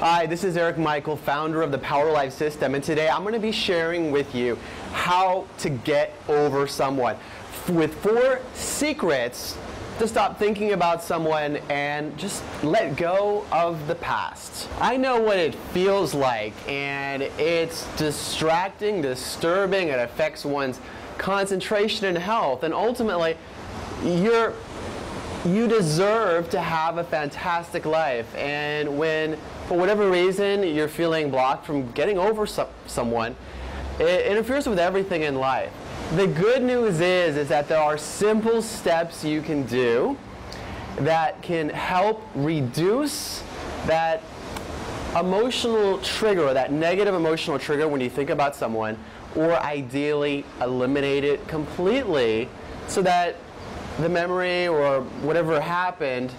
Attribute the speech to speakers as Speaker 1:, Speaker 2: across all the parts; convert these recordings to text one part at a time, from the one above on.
Speaker 1: Hi, this is Eric Michael, founder of the Power Life System, and today I'm going to be sharing with you how to get over someone with 4 secrets to stop thinking about someone and just let go of the past. I know what it feels like, and it's distracting, disturbing, it affects one's concentration and health, and ultimately you deserve to have a fantastic life. And when, for whatever reason, you're feeling blocked from getting over someone, it interferes with everything in life. The good news is that there are simple steps you can do that can help reduce that emotional trigger, or that negative emotional trigger when you think about someone, or ideally eliminate it completely so that the memory or whatever happened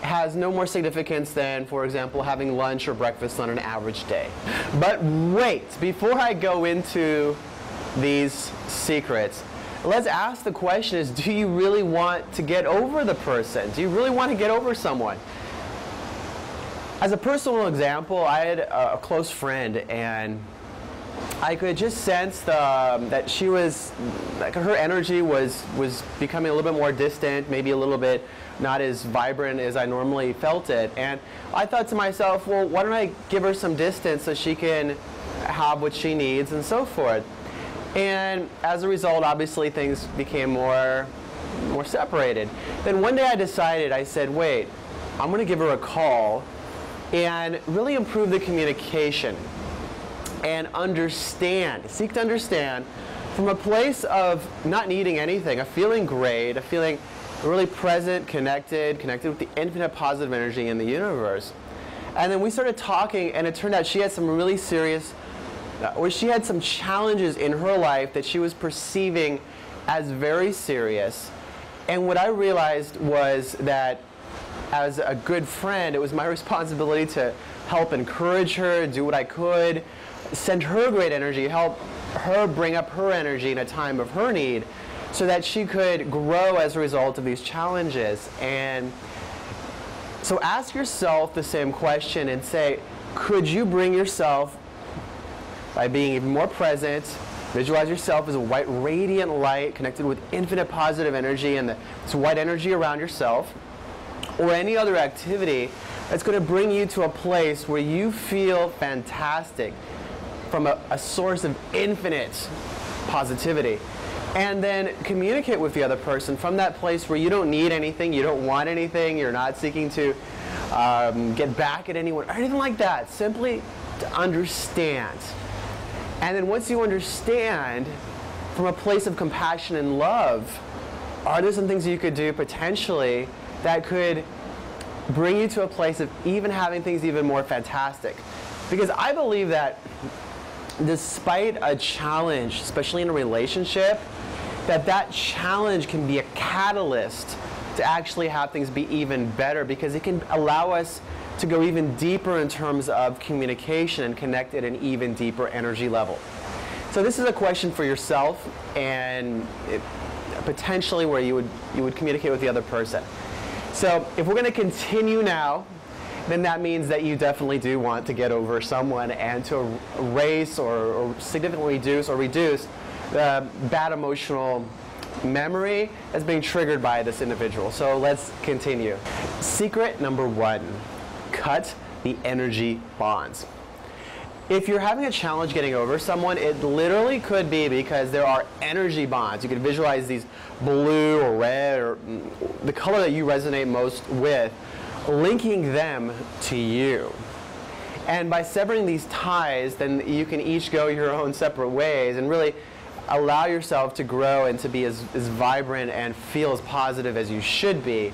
Speaker 1: has no more significance than, for example, having lunch or breakfast on an average day. But wait, before I go into these secrets, let's ask the question is, do you really want to get over the person? Do you really want to get over someone? As a personal example, I had a close friend, and I could just sense that she was, like, her energy was becoming a little bit more distant, maybe a little bit not as vibrant as I normally felt it. And I thought to myself, well, why don't I give her some distance so she can have what she needs and so forth. And as a result, obviously, things became more separated. Then one day I decided, I said, wait, I'm going to give her a call and really improve the communication and seek to understand from a place of not needing anything, of feeling great, of feeling really present, connected with the infinite positive energy in the universe. And then we started talking, and it turned out she had some really serious, she had some challenges in her life that she was perceiving as very serious. And what I realized was that as a good friend, it was my responsibility to help encourage her, do what I could, send her great energy, help her bring up her energy in a time of her need so that she could grow as a result of these challenges. And so ask yourself the same question and say, could you bring yourself, by being even more present, visualize yourself as a white radiant light connected with infinite positive energy and this white energy around yourself, or any other activity that's going to bring you to a place where you feel fantastic from a source of infinite positivity, and then communicate with the other person from that place where you don't need anything, you don't want anything, you're not seeking to get back at anyone or anything like that, simply to understand. And then once you understand from a place of compassion and love, are there some things you could do potentially that could bring you to a place of even having things even more fantastic? Because I believe that despite a challenge, especially in a relationship, that challenge can be a catalyst to actually have things be even better, because it can allow us to go even deeper in terms of communication and connect at an even deeper energy level. So this is a question for yourself, and potentially where you would communicate with the other person. So if we're going to continue now, then that means that you definitely do want to get over someone and to erase or significantly reduce the bad emotional memory that's being triggered by this individual. So let's continue. Secret number 1, cut the energy bonds. If you're having a challenge getting over someone, it literally could be because there are energy bonds. You can visualize these blue or red, or the color that you resonate most with, linking them to you. And by severing these ties, then you can each go your own separate ways and really allow yourself to grow and to be as vibrant and feel as positive as you should be,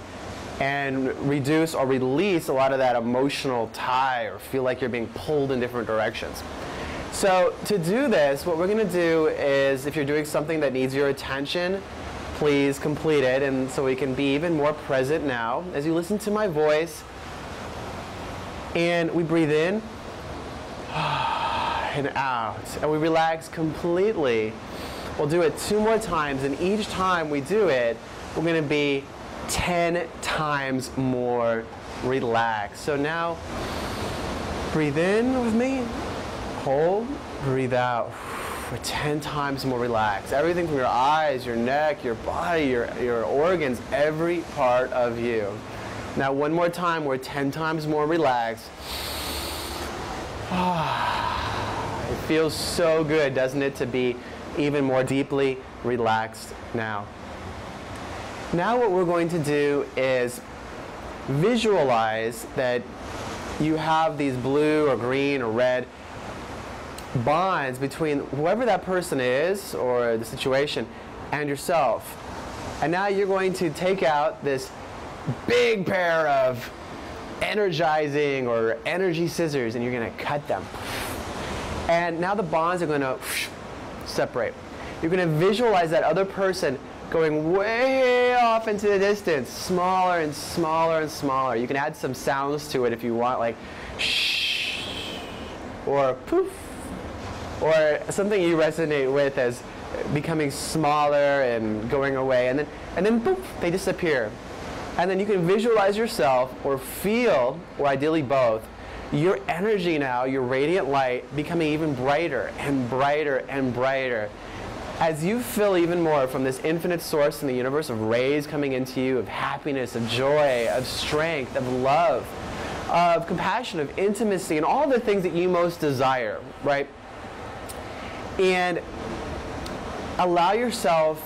Speaker 1: and reduce or release a lot of that emotional tie or feel like you're being pulled in different directions. So to do this, what we're going to do is, if you're doing something that needs your attention, please complete it, and so we can be even more present now as you listen to my voice. And we breathe in and out, and we relax completely. We'll do it 2 more times, and each time we do it, we're going to be 10 times more relaxed. So now Breathe in with me. Hold. Breathe out. We're 10 times more relaxed. Everything from your eyes, your neck, your body, your organs, every part of you. Now one more time, we're 10 times more relaxed. It feels so good, doesn't it, to be even more deeply relaxed now. Now what we're going to do is visualize that you have these blue or green or red bonds between whoever that person is or the situation and yourself. And now you're going to take out this big pair of energizing or energy scissors and you're going to cut them. And now the bonds are going to separate. You're going to visualize that other person going way off into the distance, smaller and smaller and smaller. You can add some sounds to it if you want, like shh or poof, or something you resonate with as becoming smaller and going away, and then poof, they disappear. And then you can visualize yourself or feel, or ideally both, your energy now, your radiant light, becoming even brighter and brighter and brighter. As you feel even more from this infinite source in the universe of rays coming into you, of happiness, of joy, of strength, of love, of compassion, of intimacy, and all the things that you most desire, right? And allow yourself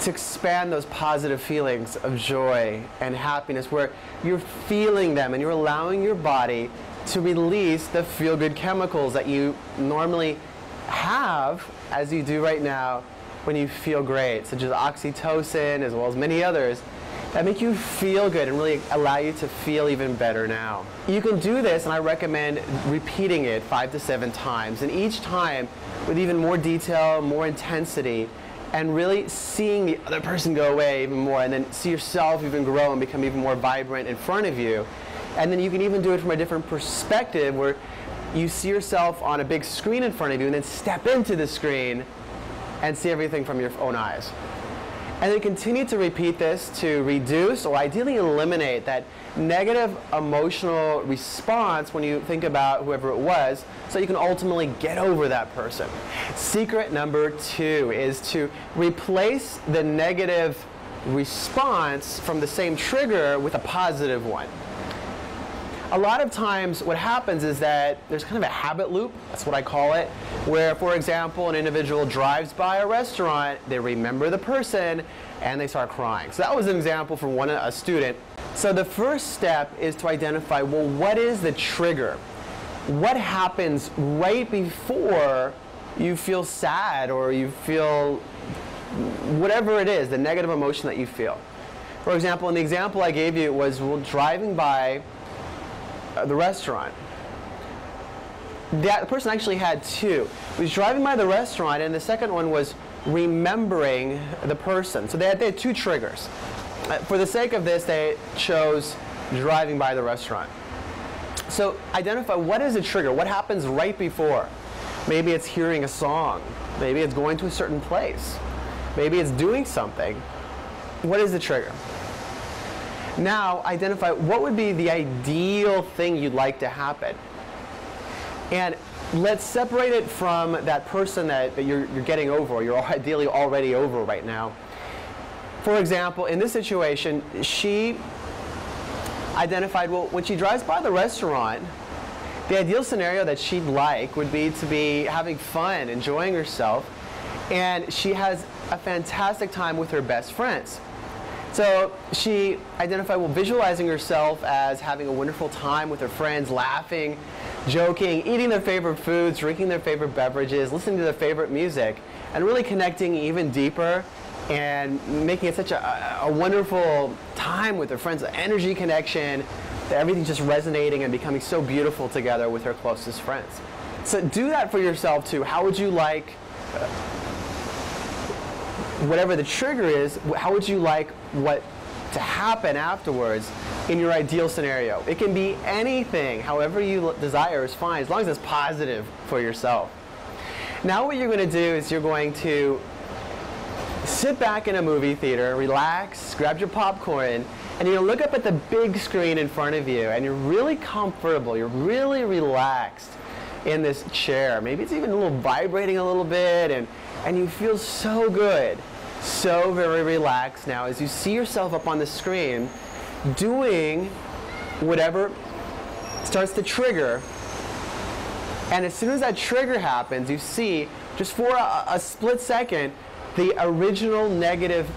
Speaker 1: to expand those positive feelings of joy and happiness where you're feeling them and you're allowing your body to release the feel-good chemicals that you normally have, as you do right now, when you feel great, such as oxytocin as well as many others that make you feel good and really allow you to feel even better now. You can do this, and I recommend repeating it 5 to 7 times, and each time with even more detail, more intensity, and really seeing the other person go away even more, and then see yourself even grow and become even more vibrant in front of you. And then you can even do it from a different perspective where you see yourself on a big screen in front of you and then step into the screen and see everything from your own eyes. And then continue to repeat this to reduce or ideally eliminate that negative emotional response when you think about whoever it was, so you can ultimately get over that person. Secret number 2 is to replace the negative response from the same trigger with a positive one. A lot of times what happens is that there's kind of a habit loop, that's what I call it, where, for example, an individual drives by a restaurant, they remember the person, and they start crying. So that was an example from a student. So the first step is to identify, well, what is the trigger? What happens right before you feel sad or you feel whatever it is, the negative emotion that you feel? For example, in the example I gave you, it was driving by the restaurant. The person actually had 2. He was driving by the restaurant, and the second one was remembering the person. So they had 2 triggers. For the sake of this, they chose driving by the restaurant. So identify what is the trigger, what happens right before. Maybe it's hearing a song. Maybe it's going to a certain place. Maybe it's doing something. What is the trigger? Now identify what would be the ideal thing you'd like to happen. And let's separate it from that person that you're getting over, or you're ideally already over right now. For example, in this situation, she identified, well, when she drives by the restaurant, the ideal scenario that she'd like would be to be having fun, enjoying herself, and she has a fantastic time with her best friends. So she identified, well, visualizing herself as having a wonderful time with her friends, laughing, joking, eating their favorite foods, drinking their favorite beverages, listening to their favorite music, and really connecting even deeper and making it such a wonderful time with her friends, the energy connection, that everything's just resonating and becoming so beautiful together with her closest friends. So do that for yourself too. How would you like, whatever the trigger is, how would you like what to happen afterwards in your ideal scenario? It can be anything, however you desire is fine, as long as it's positive for yourself. Now what you're going to do is you're going to sit back in a movie theater, relax, grab your popcorn, And you're going to look up at the big screen in front of you, and you're really comfortable, you're really relaxed in this chair. Maybe it's even a little vibrating a little bit, and you feel so good, so very relaxed now as you see yourself up on the screen doing whatever starts to trigger. And as soon as that trigger happens, you see, just for a split second, the original negative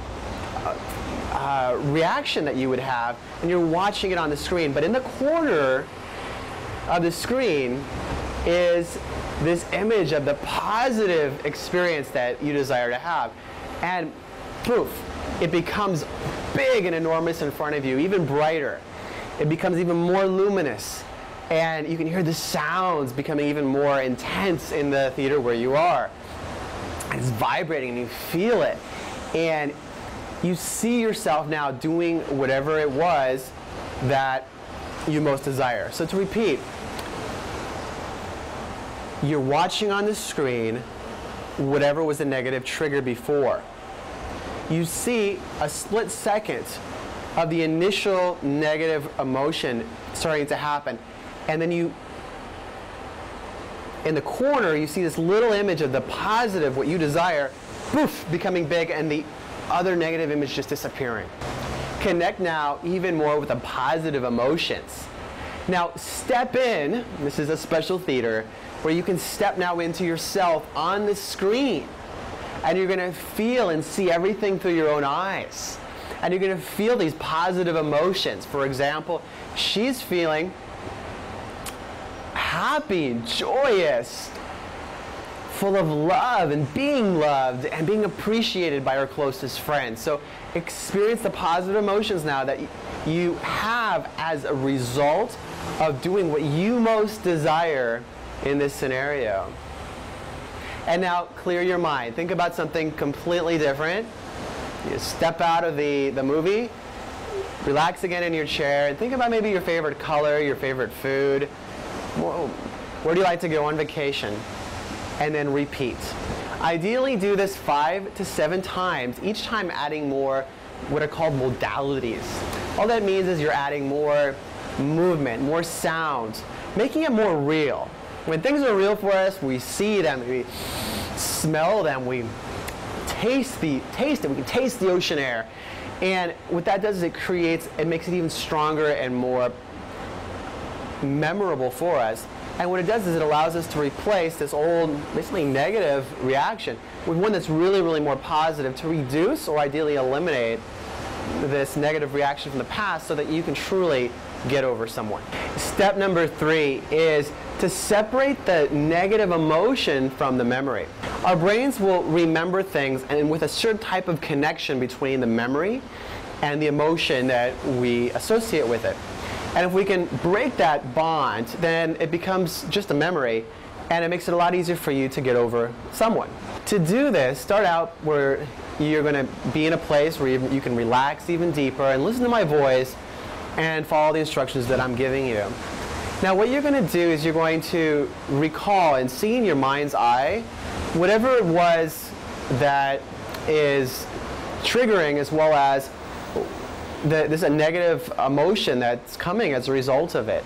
Speaker 1: reaction that you would have, and you're watching it on the screen. But in the corner of the screen is this image of the positive experience that you desire to have. And poof, it becomes big and enormous in front of you, even brighter. It becomes even more luminous. And you can hear the sounds becoming even more intense in the theater where you are. And it's vibrating and you feel it. And you see yourself now doing whatever it was that you most desire. So to repeat, you're watching on the screen whatever was the negative trigger before. You see a split second of the initial negative emotion starting to happen. And then you, in the corner, you see this little image of the positive, what you desire, poof, becoming big, and the other negative image just disappearing. Connect now even more with the positive emotions. Now step in, this is a special theater, where you can step now into yourself on the screen. And you're going to feel and see everything through your own eyes. And you're going to feel these positive emotions. For example, she's feeling happy, joyous, full of love and being loved and being appreciated by her closest friends. So experience the positive emotions now that you have as a result of doing what you most desire in this scenario. And now clear your mind. Think about something completely different. You step out of the movie, relax again in your chair, and think about maybe your favorite color, your favorite food. Where do you like to go on vacation? And then repeat. Ideally do this 5 to 7 times, each time adding more what are called modalities. All that means is you're adding more movement, more sound, making it more real. When things are real for us, we see them, we smell them, we taste it, we can taste the ocean air. And what that does is it makes it even stronger and more memorable for us. And what it does is it allows us to replace this old, basically negative reaction with one that's really, really more positive, to reduce or ideally eliminate this negative reaction from the past so that you can truly get over someone. Step number 3 is to separate the negative emotion from the memory. Our brains will remember things and with a certain type of connection between the memory and the emotion that we associate with it. And if we can break that bond, then it becomes just a memory, and it makes it a lot easier for you to get over someone. To do this, start out where you're going to be in a place where you can relax even deeper and listen to my voice and follow the instructions that I'm giving you. Now what you're going to do is you're going to recall and see in your mind's eye whatever it was that is triggering, as well as this a negative emotion that's coming as a result of it.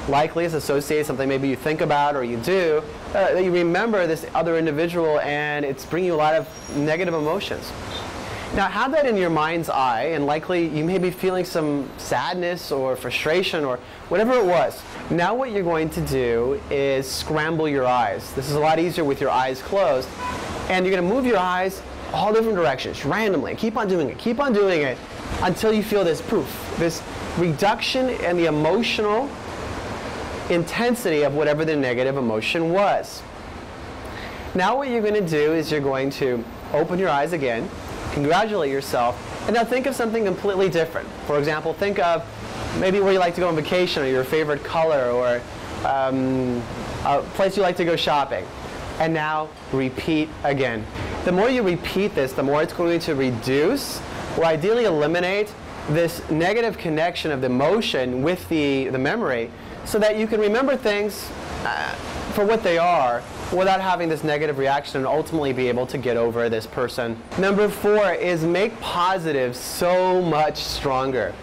Speaker 1: Likely it's associated with something maybe you think about or you do, that you remember this other individual and it's bringing you a lot of negative emotions. Now have that in your mind's eye, and likely you may be feeling some sadness or frustration or whatever it was. Now what you're going to do is scramble your eyes. This is a lot easier with your eyes closed, and you're going to move your eyes all different directions randomly. Keep on doing it until you feel this poof, this reduction in the emotional intensity of whatever the negative emotion was. Now what you're going to do is you're going to open your eyes again, congratulate yourself, and now think of something completely different. For example, think of maybe where you like to go on vacation, or your favorite color, or a place you like to go shopping. And now repeat again. The more you repeat this, the more it's going to reduce or ideally eliminate this negative connection of the emotion with the memory, so that you can remember things for what they are without having this negative reaction and ultimately be able to get over this person. Number 4 is make positive so much stronger.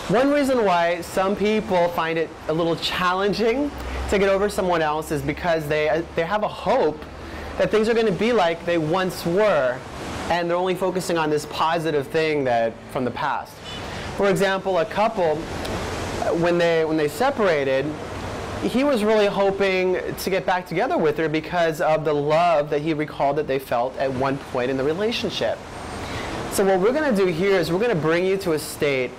Speaker 1: One reason why some people find it a little challenging to get over someone else is because they have a hope that things are going to be like they once were, and they're only focusing on this positive thing that from the past. For example, a couple, when they separated, he was really hoping to get back together with her because of the love that he recalled that they felt at one point in the relationship. So what we're going to do here is we're going to bring you to a state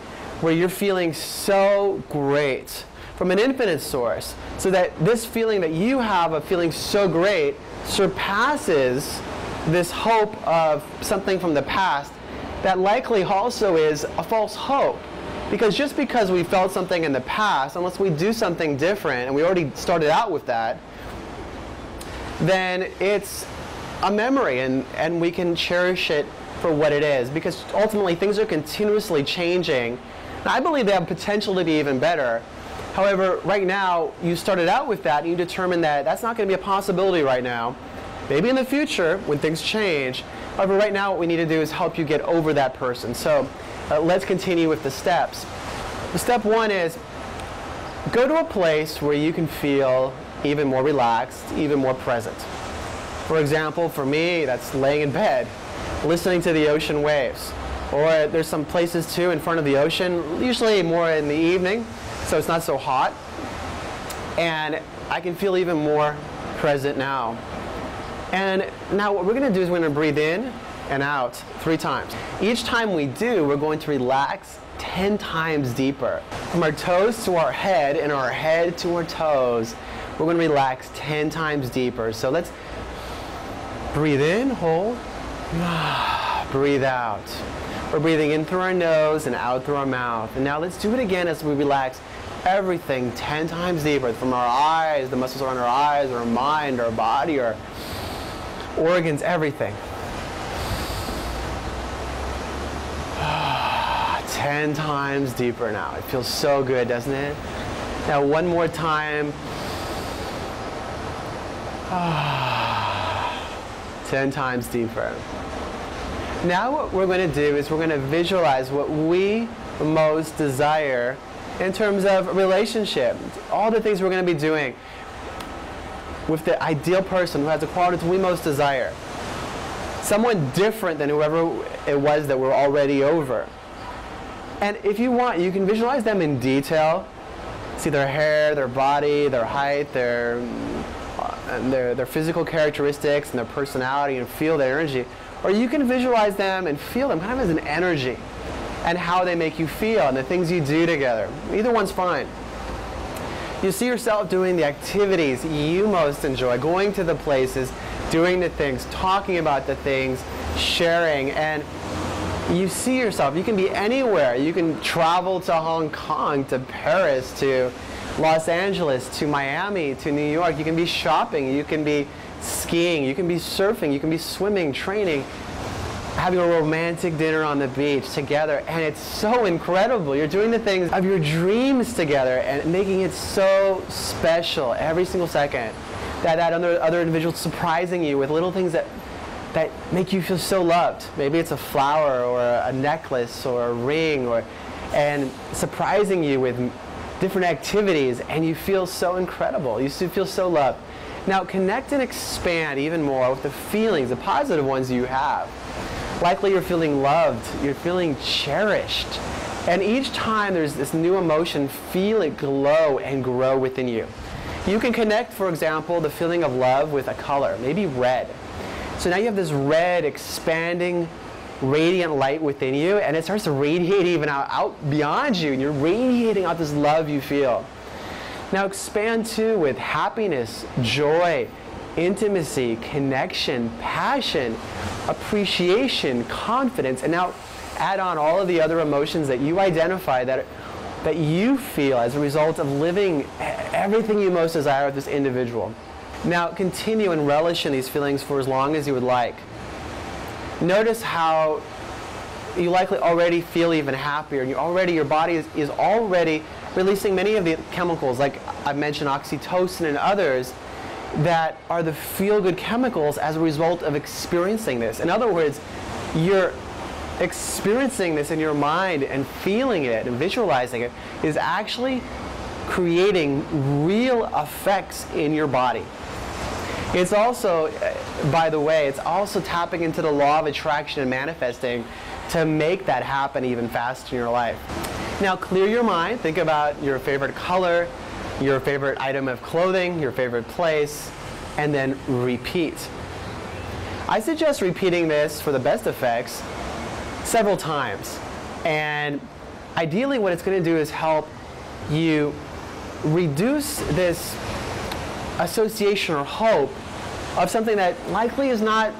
Speaker 1: where you're feeling so great from an infinite source, so that this feeling that you have of feeling so great surpasses this hope of something from the past that likely also is a false hope. Because just because we felt something in the past, unless we do something different, and we already started out with that, then it's a memory, and we can cherish it for what it is. Because ultimately things are continuously changing. And I believe they have potential to be even better. However, right now, you started out with that, and you determined that that's not going to be a possibility right now. Maybe in the future, when things change. However, right now what we need to do is help you get over that person. So let's continue with the steps. Step one is go to a place where you can feel even more relaxed, even more present. For example, for me, that's laying in bed, listening to the ocean waves. Or there's some places too in front of the ocean, usually more in the evening, so it's not so hot. And I can feel even more present now. And now what we're going to do is we're going to breathe in and out 3 times. Each time we do, we're going to relax 10 times deeper. From our toes to our head, and our head to our toes, we're going to relax 10 times deeper. So let's breathe in, hold, breathe out. We're breathing in through our nose and out through our mouth. And now let's do it again as we relax everything 10 times deeper, from our eyes, the muscles around our eyes, our mind, our body, our organs, everything. 10 times deeper now. It feels so good, doesn't it? Now one more time. 10 times deeper. Now what we're going to do is we're going to visualize what we most desire in terms of a relationship. All the things we're going to be doing with the ideal person who has the qualities we most desire. Someone different than whoever it was that we're already over. And if you want, you can visualize them in detail. See their hair, their body, their height, their physical characteristics and their personality, and feel their energy. Or you can visualize them and feel them kind of as an energy and how they make you feel and the things you do together. Either one's fine. You see yourself doing the activities you most enjoy, going to the places, doing the things, talking about the things, sharing, and you see yourself. You can be anywhere. You can travel to Hong Kong, to Paris, to Los Angeles, to Miami, to New York. You can be shopping. You can be skiing. You can be surfing. You can be swimming, training, having a romantic dinner on the beach together. And it's so incredible. You're doing the things of your dreams together and making it so special every single second. That other individual surprising you with little things that make you feel so loved. Maybe it's a flower or a necklace or a ring, and surprising you with different activities, and you feel so incredible. You feel so loved. Now connect and expand even more with the feelings, the positive ones you have. Likely you're feeling loved, you're feeling cherished. And each time there's this new emotion, feel it glow and grow within you. You can connect, for example, the feeling of love with a color, maybe red. So now you have this red, expanding, radiant light within you, and it starts to radiate even out beyond you, and you're radiating out this love you feel. Now expand too with happiness, joy, intimacy, connection, passion, appreciation, confidence, and now add on all of the other emotions that you identify that you feel as a result of living everything you most desire with this individual. Now continue and relish in these feelings for as long as you would like. Notice how you likely already feel even happier, and your body is already releasing many of the chemicals, like I've mentioned oxytocin and others, that are the feel-good chemicals as a result of experiencing this. In other words, you're experiencing this in your mind and feeling it and visualizing it is actually creating real effects in your body. It's also, by the way, it's also tapping into the law of attraction and manifesting to make that happen even faster in your life. Now clear your mind, think about your favorite color, your favorite item of clothing, your favorite place, and then repeat. I suggest repeating this for the best effects several times. And ideally what it's going to do is help you reduce this association or hope of something that likely is not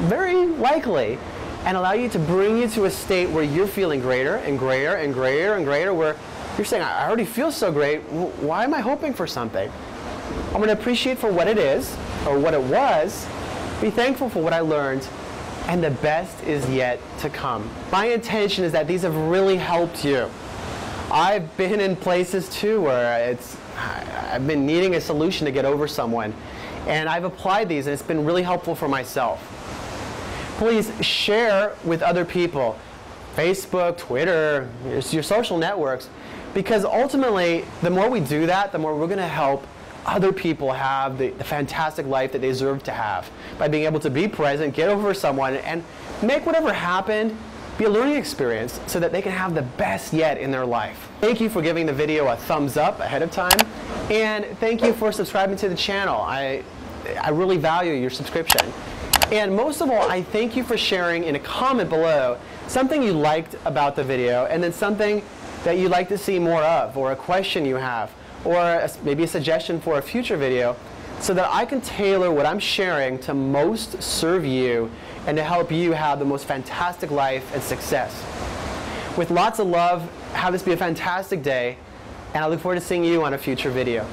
Speaker 1: very likely, and allow you to bring you to a state where you're feeling greater and greater and greater and greater, where you're saying, I already feel so great, why am I hoping for something? I'm going to appreciate for what it is, or what it was, be thankful for what I learned, and the best is yet to come. My intention is that these have really helped you. I've been in places too where I've been needing a solution to get over someone, and I've applied these, and it's been really helpful for myself. Please share with other people, Facebook, Twitter, your social networks, because ultimately the more we do that, the more we're going to help other people have the fantastic life that they deserve to have by being able to be present, get over someone, and make whatever happened be a learning experience so that they can have the best yet in their life. Thank you for giving the video a thumbs up ahead of time, and thank you for subscribing to the channel. I really value your subscription. And most of all, I thank you for sharing in a comment below something you liked about the video, and then something that you'd like to see more of, or a question you have, or maybe a suggestion for a future video, so that I can tailor what I'm sharing to most serve you and to help you have the most fantastic life and success. With lots of love, have this be a fantastic day, and I look forward to seeing you on a future video.